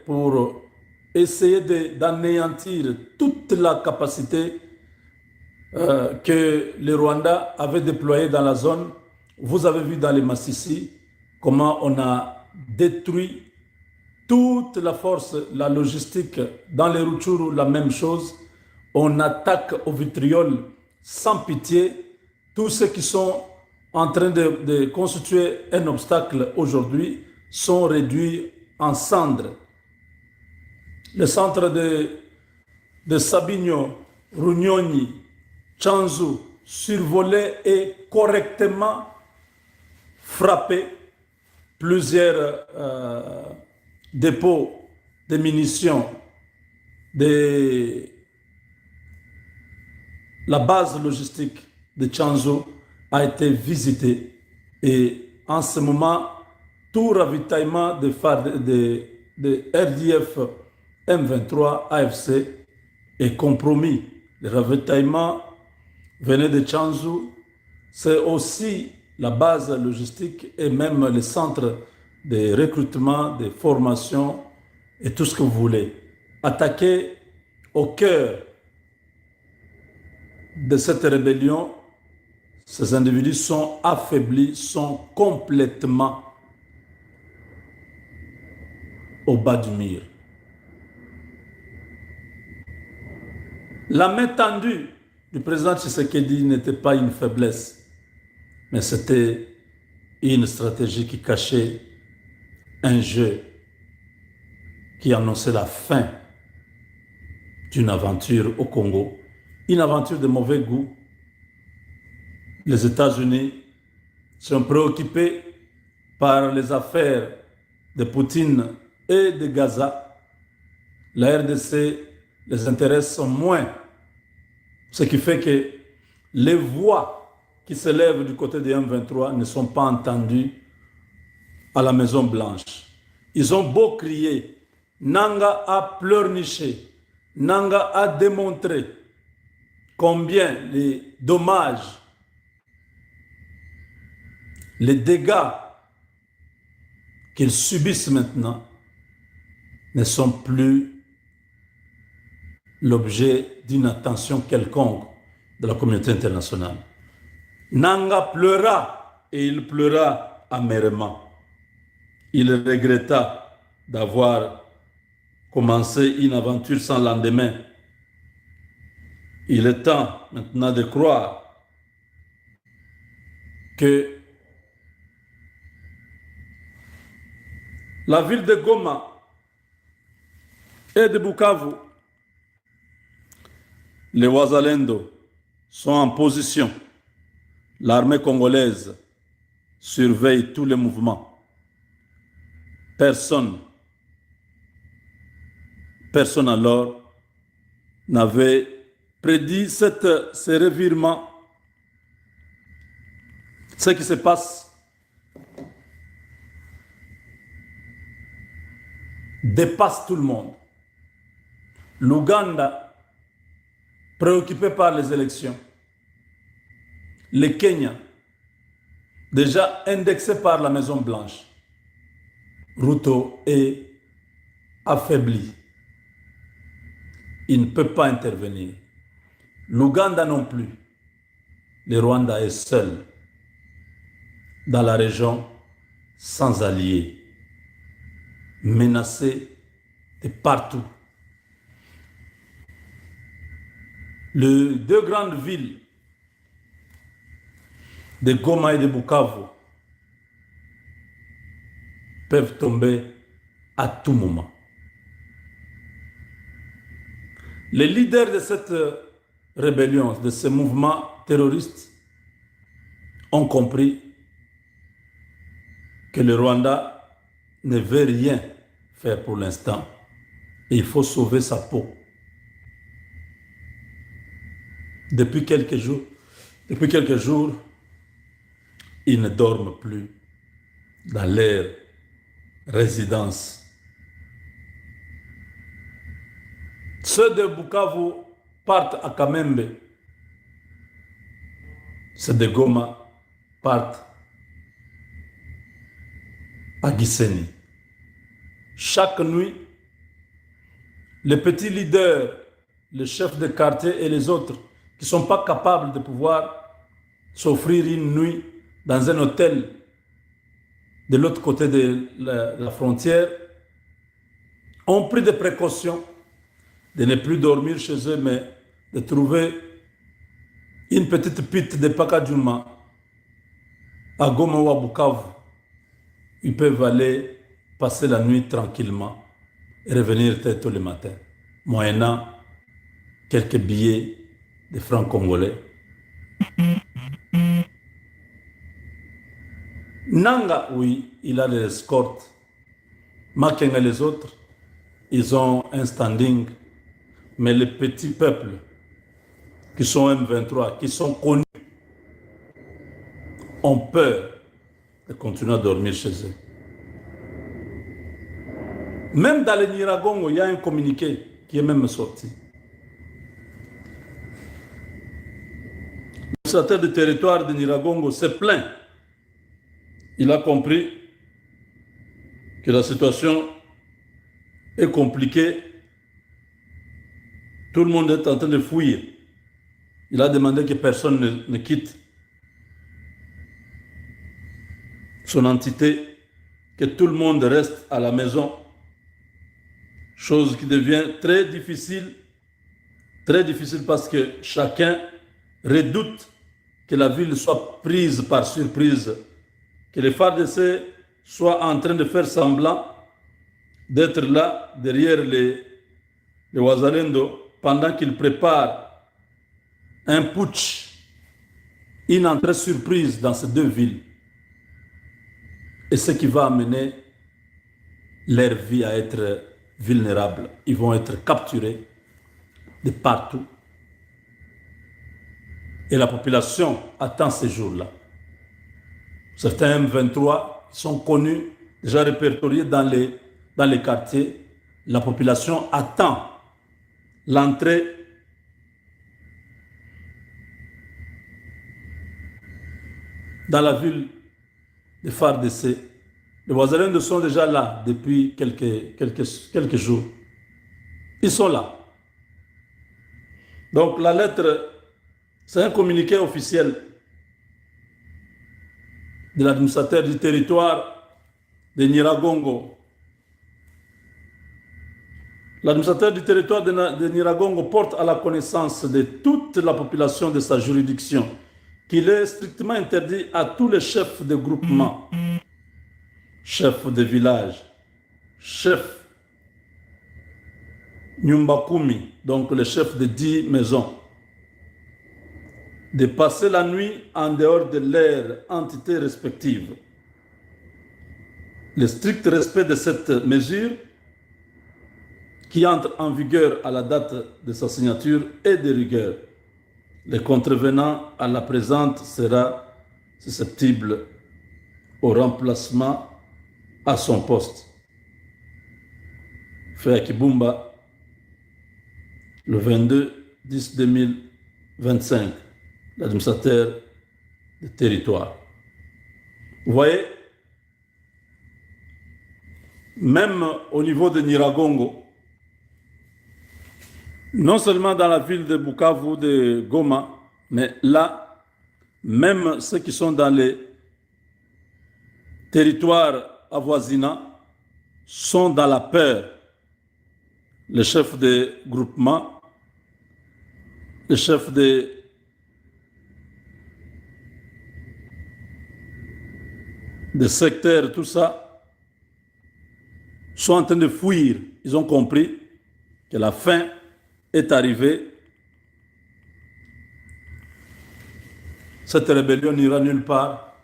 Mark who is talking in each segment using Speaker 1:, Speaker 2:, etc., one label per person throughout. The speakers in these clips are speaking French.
Speaker 1: pour essayer d'anéantir toute la capacité que le Rwanda avait déployée dans la zone. Vous avez vu dans les Massissi comment on a détruit toute la force, la logistique. Dans les Rutshuru, la même chose. On attaque au vitriol sans pitié tous ceux qui sont en train de constituer un obstacle aujourd'hui sont réduits en cendres. Le centre de Sabinyo, Runyoni, Chanzu, survolé et correctement frappé. Plusieurs dépôts de munitions, la base logistique de Chanzu a été visitée et en ce moment, tout ravitaillement de RDF M23 AFC est compromis. Le ravitaillement venait de Chanzu, c'est aussi la base logistique et même le centre de recrutement, de formation et tout ce que vous voulez. Attaquer au cœur de cette rébellion, ces individus sont affaiblis, sont complètement au bas du mur. La main tendue du président Tshisekedi n'était pas une faiblesse, mais c'était une stratégie qui cachait un jeu qui annonçait la fin d'une aventure au Congo, une aventure de mauvais goût. Les États-Unis sont préoccupés par les affaires de Poutine et de Gaza. La RDC, les intérêts sont moins. Ce qui fait que les voix qui se lèvent du côté des M23 ne sont pas entendues à la Maison Blanche. Ils ont beau crier, Nanga a pleurniché, Nanga a démontré combien les dommages, les dégâts qu'ils subissent maintenant ne sont plus l'objet d'une attention quelconque de la communauté internationale. Nanga pleura et il pleura amèrement. Il regretta d'avoir commencé une aventure sans lendemain. Il est temps maintenant de croire que la ville de Goma et de Bukavu, les Wazalendo sont en position. L'armée congolaise surveille tous les mouvements. Personne alors n'avait prédit ce revirement. Ce qui se passe dépasse tout le monde. L'Ouganda, préoccupé par les élections. Le Kenya, déjà indexé par la Maison Blanche. Ruto est affaibli. Il ne peut pas intervenir. L'Ouganda non plus. Le Rwanda est seul dans la région, sans alliés, menacé de partout. Les deux grandes villes de Goma et de Bukavu peuvent tomber à tout moment. Les leaders de cette rébellion, de ce mouvement terroriste, ont compris que le Rwanda ne veut rien faire pour l'instant et il faut sauver sa peau. Depuis quelques jours, ils ne dorment plus dans leur résidence. Ceux de Bukavu partent à Kamembe. Ceux de Goma partent à Gisenyi. chaque nuit, les petits leaders, les chefs de quartier et les autres qui ne sont pas capables de pouvoir s'offrir une nuit dans un hôtel de l'autre côté de la frontière, ont pris des précautions de ne plus dormir chez eux, mais de trouver une petite pite de Pakadjouma à Goma ou à Bukavu. Ils peuvent aller passer la nuit tranquillement et revenir très tôt le matin, moyennant quelques billets de francs congolais. Nanga, oui, il a les escortes. Makenga et les autres, ils ont un standing. Mais les petits peuples qui sont M23, qui sont connus, ont peur de continuer à dormir chez eux. Même dans le Niragongo, il y a un communiqué qui est même sorti. Le secrétaire du territoire de Niragongo s'est plaint. Il a compris que la situation est compliquée. Tout le monde est en train de fuir. Il a demandé que personne ne quitte son entité, que tout le monde reste à la maison. Chose qui devient très difficile parce que chacun redoute que la ville soit prise par surprise, que les FARDC soient en train de faire semblant d'être là derrière les Wazalendo pendant qu'ils préparent un putsch, une entrée surprise dans ces deux villes. Et ce qui va amener leur vie à être vulnérable. Ils vont être capturés de partout. Et la population attend ces jours-là. Certains M23 sont connus, déjà répertoriés dans les quartiers. La population attend l'entrée dans la ville de FARDC. Les Wazalendo sont déjà là depuis quelques jours. Ils sont là. Donc la lettre, c'est un communiqué officiel de l'administrateur du territoire de Niragongo. L'administrateur du territoire de Niragongo porte à la connaissance de toute la population de sa juridiction qu'il est strictement interdit à tous les chefs de groupement, chefs de village, chefs Nyumbakumi, donc les chefs de 10 maisons, de passer la nuit en dehors de leurs entités respectives. Le strict respect de cette mesure, qui entre en vigueur à la date de sa signature, est de rigueur. Le contrevenant à la présente sera susceptible au remplacement à son poste. Fait à Kibumba, le 22-10-2025, l'administrateur du territoire. Vous voyez, même au niveau de Niragongo, non seulement dans la ville de Bukavu, de Goma, mais là, même ceux qui sont dans les territoires avoisinants sont dans la peur. Les chefs de groupement, les chefs de secteurs, tout ça, sont en train de fuir. Ils ont compris que la fin est arrivée. Cette rébellion n'ira nulle part.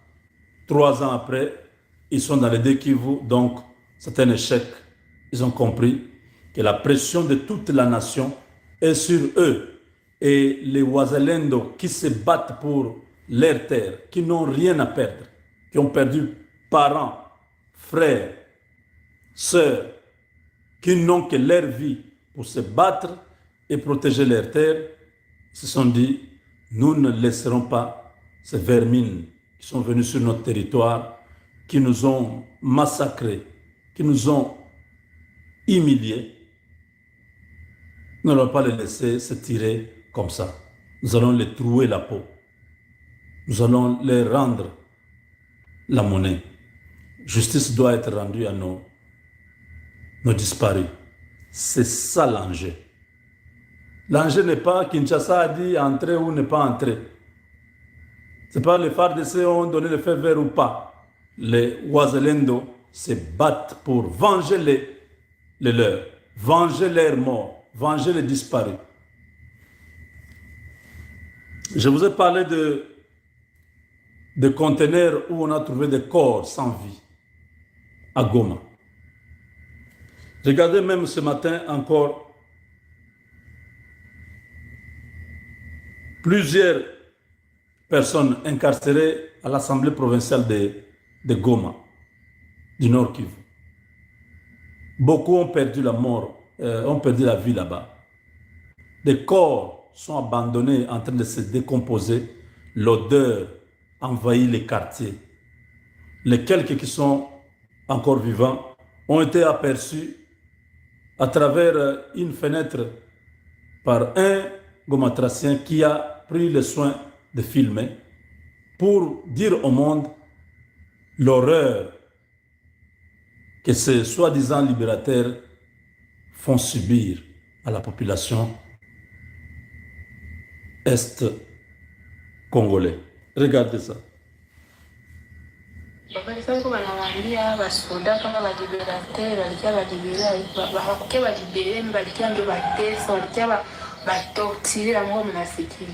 Speaker 1: 3 ans après, ils sont dans les Deux-Kivu, donc c'est un échec. Ils ont compris que la pression de toute la nation est sur eux. Et les Wazalendo qui se battent pour leur terre, qui n'ont rien à perdre, qui ont perdu parents, frères, sœurs, qui n'ont que leur vie pour se battre et protéger leur terre, se sont dit, nous ne laisserons pas ces vermines qui sont venus sur notre territoire, qui nous ont massacrés, qui nous ont
Speaker 2: humiliés. Nous n'allons pas les laisser se tirer comme ça. Nous allons les trouer la peau. Nous allons les rendre la monnaie. Justice doit être rendue à nos disparus. C'est ça l'enjeu. L'enjeu n'est pas Kinshasa a dit entrer ou ne pas entrer. Ce n'est pas les FARDC ont donné le feu vert ou pas. Les Ouazalendo se battent pour venger les leurs, venger leurs morts, venger les disparus. Je vous ai parlé de conteneurs où on a trouvé des corps sans vie à Goma. Regardez même ce matin encore plusieurs personnes incarcérées à l'Assemblée provinciale de Goma, du Nord Kivu. Beaucoup ont perdu la mort, ont perdu la vie là-bas. Des corps sont abandonnés en train de se décomposer. L'odeur envahit les quartiers. Les quelques qui sont encore vivants ont été aperçus à travers une fenêtre par un gomatracien qui a pris le soin de filmer pour dire au monde l'horreur que ces soi-disant libérateurs font subir à la population est-congolais. Regardez ça.
Speaker 3: Wako wanawaambia basoda kama baliberateur walikia balibere walikia ndio batesa walikia batortire ambao mnafikiri.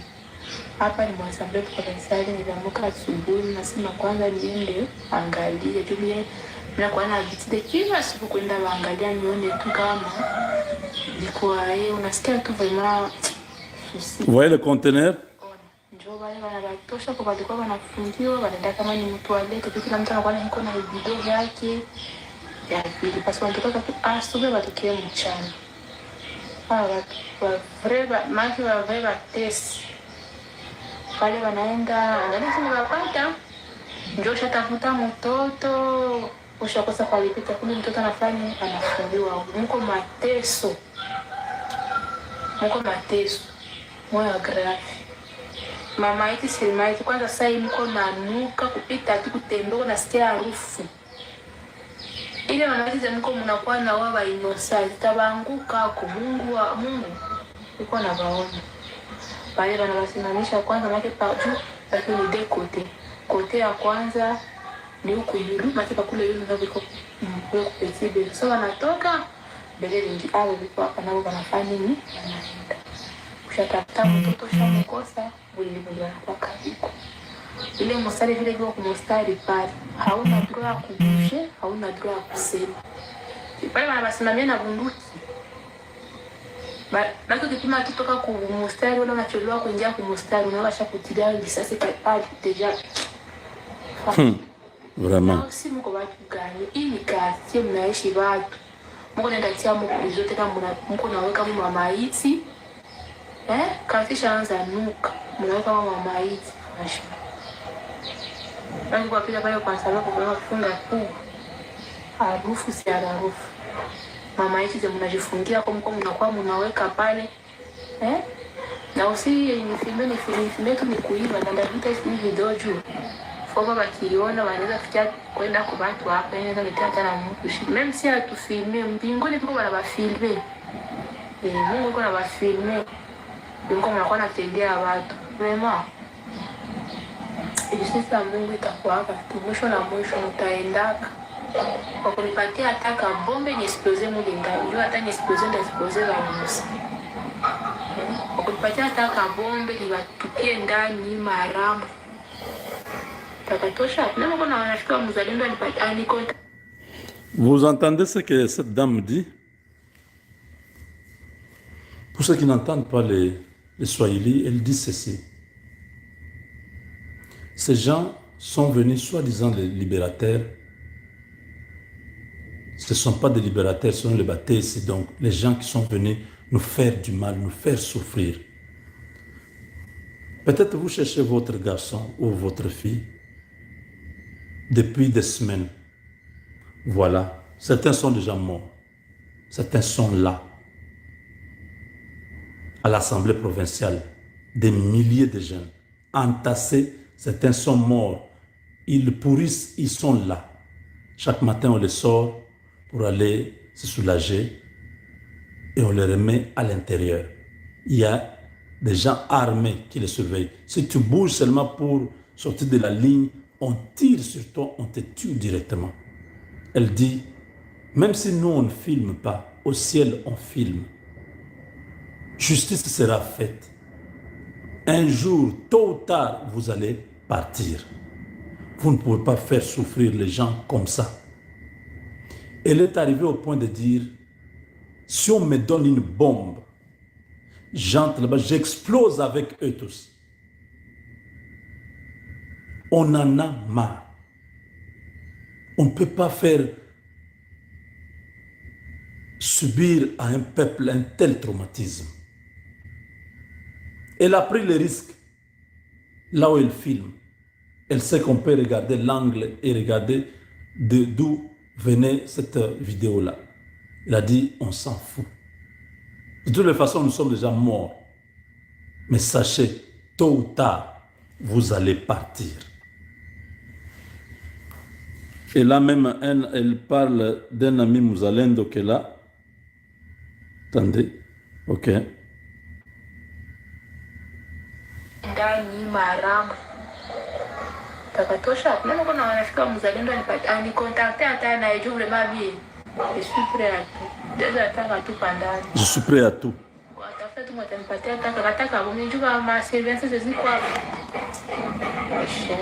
Speaker 3: Hapa ni Assemblée provinciale niliamka asubuhi nasema kwanza niende angalie tulie na kwa na vitide kila siku kwenda waangalia nione tu kama ilikuwa unasikia tu vraiment.
Speaker 2: Vous voyez le conteneur?
Speaker 3: Ndio wale wanatosha kwa walikuwa wanafungiwa wanaenda kama ni mtu alete tu kila mtu anakuwa yuko na video yake ya pili basi wanatoka tu asubuhi watokee mchana. Maki wa vrema test wale wanaenda angalia sini wapata ndio shatafuta mtoto ushakosa palipita kule mtoto anafanya anafungiwa mko mateso moyo grafi. Mama iti silima iti kwanza saa hii mko nanuka kupita tu kutembea nasikia harufu. Ile mama iti mko mnakuwa na wao inosa zitabanguka kwa Mungu yuko na baona. Pale wanawasimamisha kwanza make pa juu lakini de kote ya kwanza ni huko yulu matipa kule yulu ndio iko kupetibe. So wanatoka mbele ndio hao wiko hapa nao wanafanya nini? Wanaenda. Kushatafuta mtoto shamukosa bulibulia kwa kabiko. Ile mstari vile kwa mstari pale hauna droit ya kubushe, hauna droit ya kusema. Pale wanawasimamia na bunduki. Bado kipima kutoka kwa mstari wala unacholewa kuingia kwa mstari unawasha kutilia risasi pale deja.
Speaker 2: Vraiment.
Speaker 3: Si mko watu gani? Hii ni kazi mnaishi watu. Mko nenda tia mko zote kama mko naweka mama maiti. Kafisha anza nuka. Mnaweka mama maiti. Basi kwa pila pale kwa sababu kwa kufunga kuu. Harufu si harufu. Mama hizi za mnajifungia kwa mko mnakuwa mnaweka pale. Na usi ni filme tu ni kuiba na ndavita hizi video juu. Kwa bakiona wanaweza fikia kwenda kwa watu hapa inaweza letea hata mtu. Même si atufilme mbinguni tuko bana filme. Mungu yuko na filme. Mungu anakuwa anatendea watu. Vraiment. Sasa Mungu itakuwa hapa mwisho na mwisho utaendaka. Kwa kunipatia ataka bombe ni explose mlinga. Ndio hata ni explose ndio explose la Musa. Kwa kunipatia ataka bombe ni watupie ndani maramu.
Speaker 2: Vous entendez ce que cette dame dit? Pour ceux qui n'entendent pas les Swahili, elle dit ceci. Ces gens sont venus soi-disant les libérateurs. Ce ne sont pas des libérateurs, ce sont les baptistes. C'est donc les gens qui sont venus nous faire du mal, nous faire souffrir. Peut-être vous cherchez votre garçon ou votre fille depuis des semaines. Voilà, certains sont déjà morts.
Speaker 1: certains sont là, à l'Assemblée provinciale, des milliers de jeunes, entassés, certains sont morts, ils pourrissent, ils sont là. Chaque matin, on les sort pour aller se soulager et on les remet à l'intérieur. Il y a des gens armés qui les surveillent. Si tu bouges seulement pour sortir de la ligne, on tire sur toi, on te tue directement. Elle dit, même si nous on ne filme pas, au ciel on filme. Justice sera faite. Un jour, tôt ou tard, vous allez partir. Vous ne pouvez pas faire souffrir les gens comme ça. Elle est arrivée au point de dire, si on me donne une bombe, j'entre là-bas, j'explose avec eux tous. On en a marre. On ne peut pas faire subir à un peuple un tel traumatisme. Elle a pris le risque là où elle filme. Elle sait qu'on peut regarder l'angle et regarder d'où venait cette vidéo-là. Elle a dit, on s'en fout. De toutes les façons, nous sommes déjà morts. Mais sachez, tôt ou tard, vous allez partir. Et là même, elle parle d'un ami Mouzalendo qu'elle a. Attendez, ok.
Speaker 3: Ndani maramu takatosha leo kuna wanafika Mzalendo anikontakte hata na juu vraiment bien. Je suis prêt à tout. Déjà taka tu pandani.
Speaker 1: Je suis prêt à tout.
Speaker 3: Watafuta tu mtanipatia taka bombe juba ma service c'est quoi?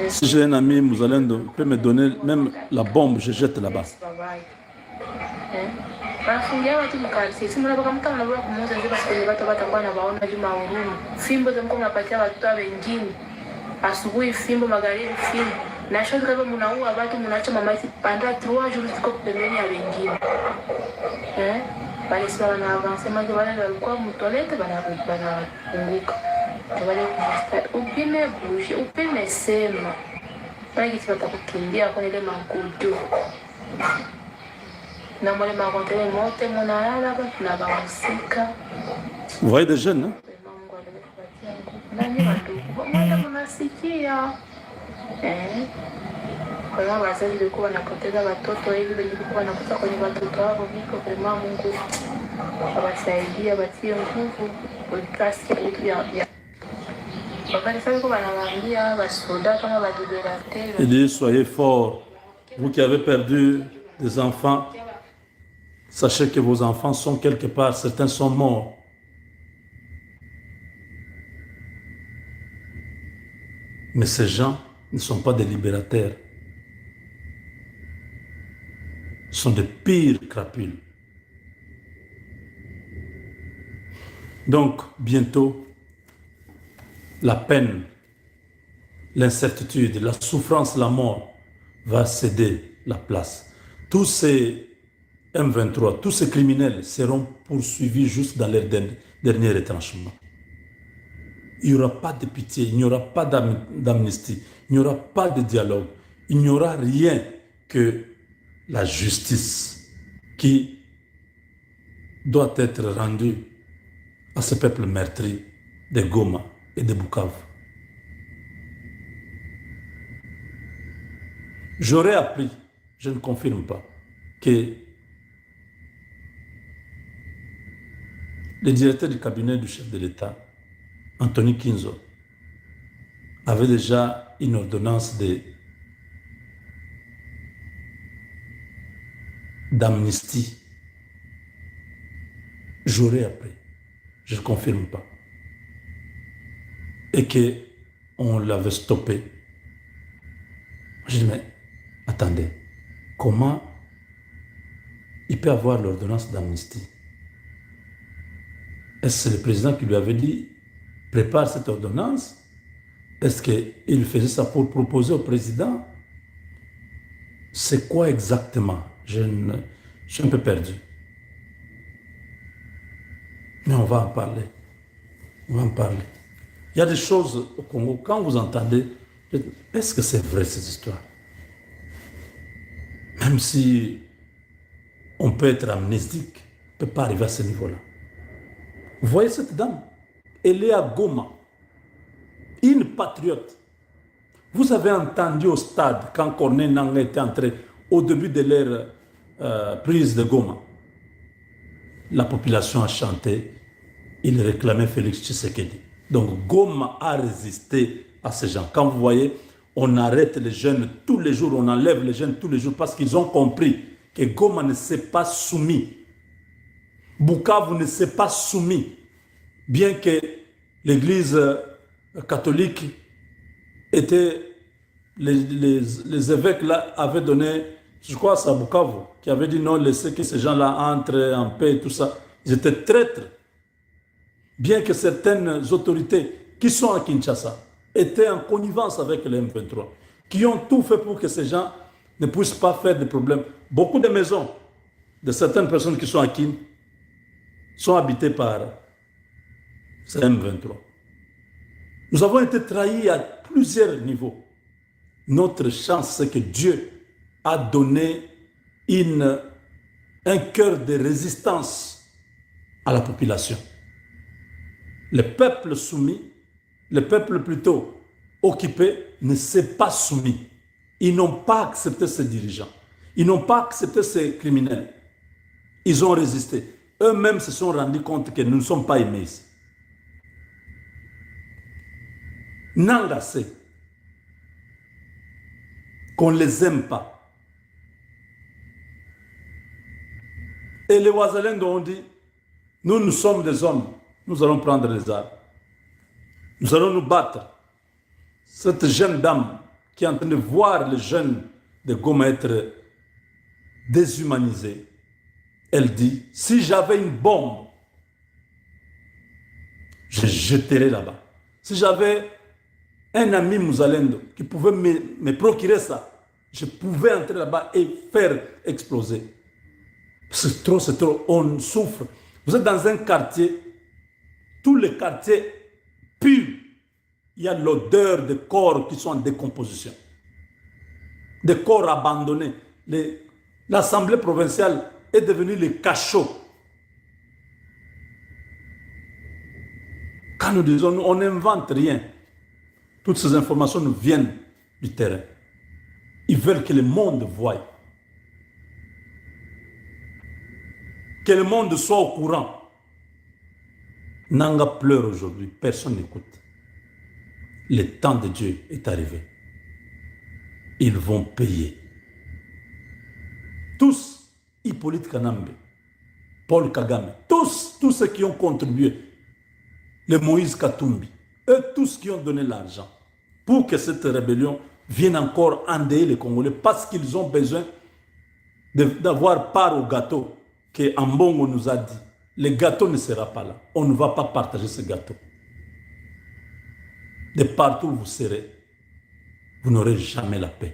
Speaker 1: Si j'ai un ami Mouzalendo, il peut me donner même la bombe, je jette là-bas.
Speaker 3: Wanafungia watu mkarisi. Simu na baka mta unabura kumuuza nje basi kwenye watu watakuwa na waona juma huruma. Fimbo za mko mnapatia watu wengine. Asubuhi fimbo, magharibi fimbo. Na shozi kama mnaua watu mnaacha mama hizi panda 3 jours ziko pembeni ya wengine. Bali sasa wana wanasema ndio wale walikuwa mtolete banapunguka. Wale upime bouge, upime sema. Bali kitu watakukimbia kwa ile mankudu. Na mwale makontele mote mnalala na bahusika.
Speaker 1: Vous voyez des jeunes, hein?
Speaker 3: Nani wandugu, mwenda mnasikia. Kwa hiyo wazazi walikuwa wanapoteza watoto hivi, walikuwa wanakuta kwenye watoto wao viko kwa Mungu. Awasaidia, watie nguvu, kasi vitu vya. Wakati sasa kwa wanawaambia wasoda kama waliberatera.
Speaker 1: Il dit, soyez forts. Vous qui avez perdu des enfants, sachez que vos enfants sont quelque part, certains sont morts. Mais ces gens ne sont pas des libérateurs. Ce sont des pires crapules. Donc, bientôt, la peine, l'incertitude, la souffrance, la mort va céder la place. Tous ces M23, tous ces criminels seront poursuivis juste dans leur dernier retranchement. Il n'y aura pas de pitié, il n'y aura pas d'amnistie, il n'y aura pas de dialogue, il n'y aura rien que la justice qui doit être rendue à ce peuple meurtri de Goma et de Bukavu. J'aurais appris, je ne confirme pas, que le directeur du cabinet du chef de l'État, Anthony Kinzo, avait déjà une ordonnance d'amnistie. J'aurais appris, je ne confirme pas. Et qu'on l'avait stoppé. Je dis, mais attendez, comment il peut avoir l'ordonnance d'amnistie? Est-ce que c'est le président qui lui avait dit, prépare cette ordonnance? Est-ce qu'il faisait ça pour proposer au président? C'est quoi exactement? Je suis un peu perdu. Mais on va en parler. On va en parler. Il y a des choses au Congo, quand vous entendez, est-ce que c'est vrai ces histoires? Même si on peut être amnésique, ne peut pas arriver à ce niveau-là. Vous voyez cette dame? Elle est à Goma. Une patriote. Vous avez entendu au stade, quand Corneille Nangaa était entré, au début de leur prise de Goma, la population a chanté, il réclamait Félix Tshisekedi. Donc Goma a résisté à ces gens. Quand vous voyez, on arrête les jeunes tous les jours, on enlève les jeunes tous les jours parce qu'ils ont compris que Goma ne s'est pas soumis. Bukavu ne s'est pas soumis. Bien que l'église catholique était, les évêques là avaient donné, je crois c'est à Bukavu, qui avait dit non, laissez que ces gens-là entrent en paix et tout ça. Ils étaient traîtres. Bien que certaines autorités qui sont à Kinshasa étaient en connivence avec les M23, qui ont tout fait pour que ces gens ne puissent pas faire de problèmes. Beaucoup de maisons de certaines personnes qui sont à Kin sont habitées par ces M23. Nous avons été trahis à plusieurs niveaux. Notre chance, c'est que Dieu a donné un cœur de résistance à la population. Le peuple soumis, le peuple plutôt occupé, ne s'est pas soumis. Ils n'ont pas accepté ces dirigeants. Ils n'ont pas accepté ces criminels. Ils ont résisté. Eux-mêmes se sont rendus compte que nous ne sommes pas aimés ici. Nangaa sait qu'on ne les aime pas. Et les Ouazalendo ont dit, nous sommes des hommes, nous allons prendre les armes. Nous allons nous battre. Cette jeune dame qui est en train de voir les jeunes de Goma être déshumanisés, elle dit, si j'avais une bombe, je jetterais là-bas. Si j'avais un ami Mouzalendo qui pouvait me procurer ça, je pouvais entrer là-bas et faire exploser. C'est trop, on souffre. Vous êtes dans un quartier, tous les quartiers puent. Il y a l'odeur de corps qui sont en décomposition. Des corps abandonnés. L'Assemblée provinciale est devenue le cachot. Quand nous disons, on n'invente rien. Toutes ces informations nous viennent du terrain. Ils veulent que le monde voie. Que le monde soit au courant. Nangaa pleure aujourd'hui. Personne n'écoute. Le temps de Dieu est arrivé. Ils vont payer. Tous, Hippolyte Kanambe, Paul Kagame, tous ceux qui ont contribué, les Moïse Katumbi, eux tous qui ont donné l'argent pour que cette rébellion vienne encore endeuiller les Congolais parce qu'ils ont besoin d'avoir part au gâteau que Ambongo nous a dit. Le gâteau ne sera pas là. On ne va pas partager ce gâteau. De partout où vous serez, vous n'aurez jamais la paix.